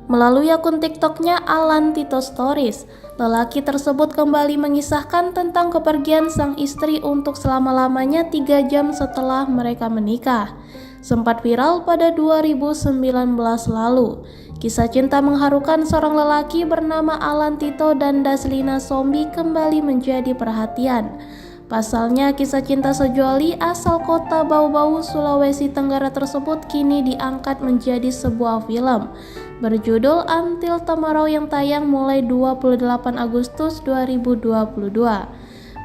Melalui akun TikToknya Alan Tito Stories, lelaki tersebut kembali mengisahkan tentang kepergian sang istri untuk selama-lamanya 3 jam setelah mereka menikah. Sempat viral pada 2019 lalu. Kisah cinta mengharukan seorang lelaki bernama Alan Tito dan Daslina Sombi kembali menjadi perhatian. Pasalnya, kisah cinta sejoli asal kota Bau-Bau, Sulawesi Tenggara tersebut kini diangkat menjadi sebuah film berjudul Until Tomorrow yang tayang mulai 28 Agustus 2022.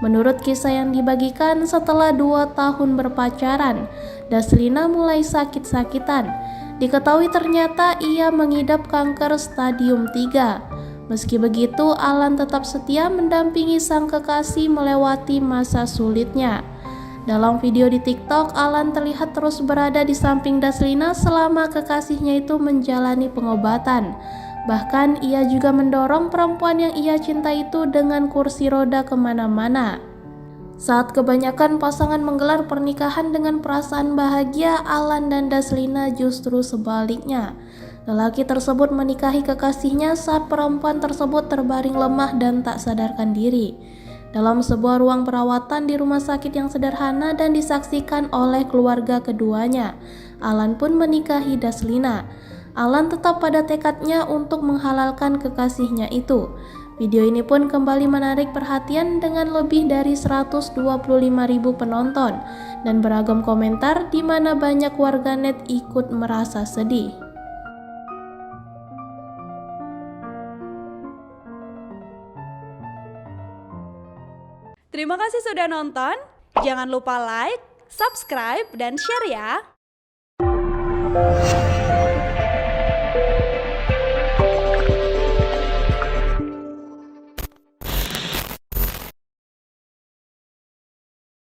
Menurut kisah yang dibagikan, setelah 2 tahun berpacaran, Daslina mulai sakit-sakitan. Diketahui ternyata ia mengidap kanker stadium 3. Meski begitu, Alan tetap setia mendampingi sang kekasih melewati masa sulitnya. Dalam video di TikTok, Alan terlihat terus berada di samping Daslina selama kekasihnya itu menjalani pengobatan. Bahkan ia juga mendorong perempuan yang ia cinta itu dengan kursi roda kemana-mana. Saat kebanyakan pasangan menggelar pernikahan dengan perasaan bahagia, Alan dan Daslina justru sebaliknya. Lelaki tersebut menikahi kekasihnya saat perempuan tersebut terbaring lemah dan tak sadarkan diri. Dalam sebuah ruang perawatan di rumah sakit yang sederhana dan disaksikan oleh keluarga keduanya, Alan pun menikahi Daslina. Alan tetap pada tekadnya untuk menghalalkan kekasihnya itu. Video ini pun kembali menarik perhatian dengan lebih dari 125.000 penonton dan beragam komentar di mana banyak warganet ikut merasa sedih. Terima kasih sudah nonton. Jangan lupa like, subscribe, dan share ya.